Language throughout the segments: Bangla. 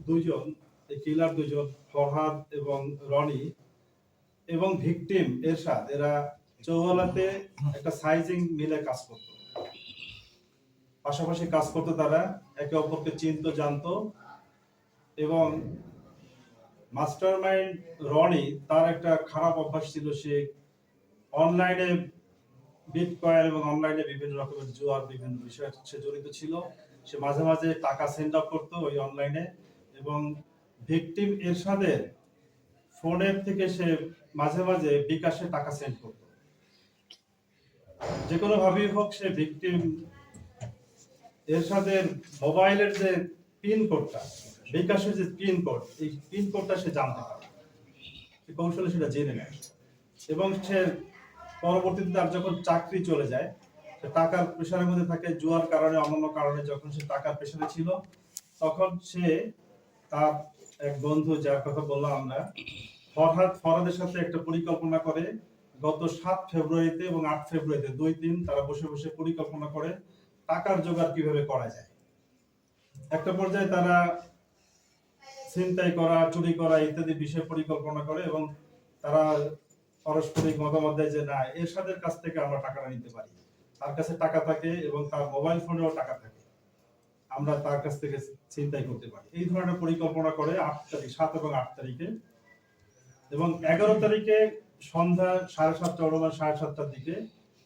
দুইজন, এই কিলার দুইজন, ফরহাদ এবং রনি এবং ভিকটিম এরশাদ, এরা চৌহালাতে একটা সাইজিং মিলে কাজ করত, পাশাপাশি কাজ করতো। তারা একে অপরকে চিনতো, জানতো। এবং মাস্টারমাইন্ড রনি, তার একটা খারাপ অভ্যাস ছিল, সে অনলাইনে বিটকয়েন এবং অনলাইনে বিভিন্ন রকমের জুয়ার বিভিন্ন বিষয়ে সে জড়িত ছিল। সে মাঝে মাঝে টাকা সেন্ড আপ করতো ওই অনলাইনে, এবং ভিকটিম এরশাদের ফোনের থেকে সে মাঝে মাঝে বিকাশে টাকা সেন্ড করত। যে কোনো ভাবেই হোক, সে ভিকটিম এরশাদের মোবাইলের যে পিন কোডটা, বিকাশের যে পিন কোড, এই পিন কোডটা সে জানতে পারে, সে কৌশলে সেটা জেনে নেয়। এবং সে পরবর্তীতে তার যখন চাকরি চলে যায়, সে টাকার প্রেশারের মধ্যে থাকে, জুয়ার কারণে, অন্যান্য কারণে যখন সে টাকার প্রেশারে ছিল, তখন সে তার এক বন্ধু, যার কথা বললাম আমরা, ফরহাদের সাথে একটা পরিকল্পনা করে। গত 7 ফেব্রুয়ারিতে এবং 8 ফেব্রুয়ারিতে 2 দিন তারা বসে বসে পরিকল্পনা করে টাকার জোগাড় কিভাবে করা যায়। একটা পর্যায়ে তারা ছিনতাই করা, চুরি করা ইত্যাদি বিষয় পরিকল্পনা করে, এবং তারা পারস্পরিক মতামত দেয় যে না, এরশাদের কাছ থেকে আমরা টাকাটা নিতে পারি, তার কাছে টাকা থাকে এবং তার মোবাইল ফোনেও টাকা থাকে, আমরা তার কাছ থেকে ছিনতাই করতে পারি। এই ধরনের পরিকল্পনা করে 8 তারিখ, 7 এবং 8 তারিখে। এবং 11 তারিখে সন্ধ্যা 7:30 অথবা 7:30টার দিকে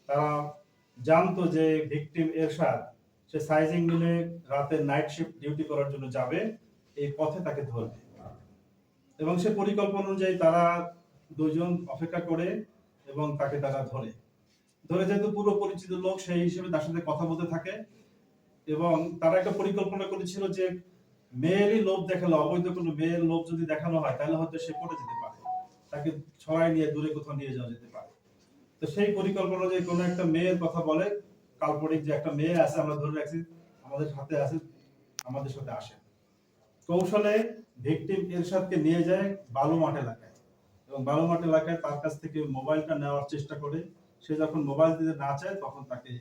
তারা জানতো যে ভিকটিম এরশাদ সে সাইজিং মিলে রাতে নাইট শিফট ডিউটি করার জন্য যাবে, এই পথে তাকে ধরবে। এবং সে পরিকল্পনা অনুযায়ী তারা দুজন অপেক্ষা করে এবং তাকে তারা ধরে, যেহেতু পুরো পরিচিত লোক, সেই হিসেবে তার সাথে কথা বলতে থাকে। এবং তারা একটা পরিকল্পনা করেছিল যে মেয়েরই লোভ দেখালো, অবৈধ কোনো মেয়ের লোভ যদি দেখানো হয়, তাহলে হয়তো সে পড়ে যেতে পারে, তাকে ছড়াই নিয়ে দূরে কোথাও নিয়ে যাওয়া যেতে পারে। তো সেই পরিকল্পনা যে কোনো একটা মেয়ের কথা বলে, কাল্পনিক যে একটা মেয়ে আছে, আমরা ধরে রাখছি আমাদের সাথে আছে, আমাদের সাথে আসে। কৌশলে ভিকটিম এরশাদকে নিয়ে যায় বালুমাঠ এলাকায়, এবং বালুমাঠ এলাকায় তার কাছ থেকে মোবাইলটা নেওয়ার চেষ্টা করে। সে যখন মোবাইল দিতে না চায়, তখন তাকে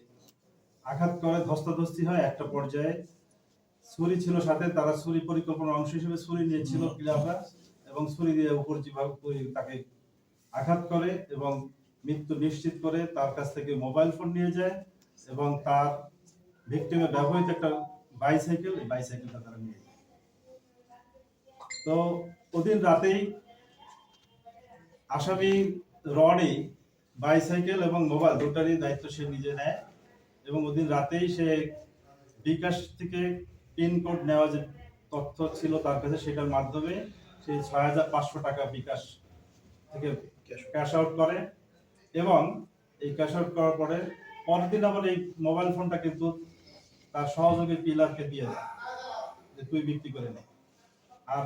আঘাত করে, ধস্তাধস্তি হয়। একটা পর্যায়ে ছুরি ছিল সাথে, তারা ছুরি পরিকল্পনার অংশ হিসেবে ছুরি নিয়েছিল কিলাররা, এবং ছুরি দিয়ে উপর যেভাবে তাকে আঘাত করে এবং মৃত্যু নিশ্চিত করে। তার কাছ থেকে মোবাইল ফোন নিয়ে যায় এবং তার ভিকটিমের ব্যবহৃত একটা বাইসাইকেল, এই বাইসাইকেলটা তারা নিয়ে যায়। তো ওদিন রাতেই আসামি রনি বাইসাইকেল এবং মোবাইল দুটারই দায়িত্ব সে নিজে নেয়, এবং ওদিন রাতেই সে বিকাশ থেকে পিন কোড নেওয়া যে তথ্য ছিল তার কাছে, সেটার মাধ্যমে সে 6,500 টাকা বিকাশ থেকে ক্যাশ আউট করে। এবং এই ক্যাশ আউট করার পরে পরের দিন আবার এই মোবাইল ফোনটা কিন্তু তার সহযোগী পিলারকে দিয়ে দেয় যে তুই বিক্রি করে নে। আর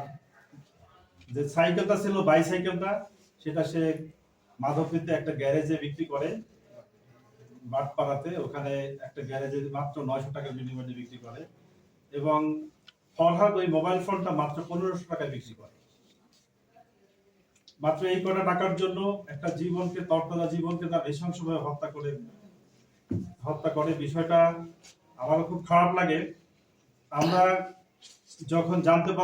যে সাইকেলটা ছিল, বাইসাইকেলটা, সেটা সে মাধবদীতে একটা গ্যারেজে বিক্রি করে, বাটপাড়াতে। ওখানে একটা গ্যারেজে মাত্র 900 টাকার বিনিময়ে বিক্রি করে। এবং ফরহাদ ওই মোবাইল ফোনটা মাত্র 1500 টাকায় বিক্রি করে। মাত্র এই কটা টাকার জন্য একটা জীবনকে, তরতাজা জীবনকে তার নৃশংসভাবে হত্যা করে। বিষয়টা আমারও খুব খারাপ লাগে। আমরা যখন জানতে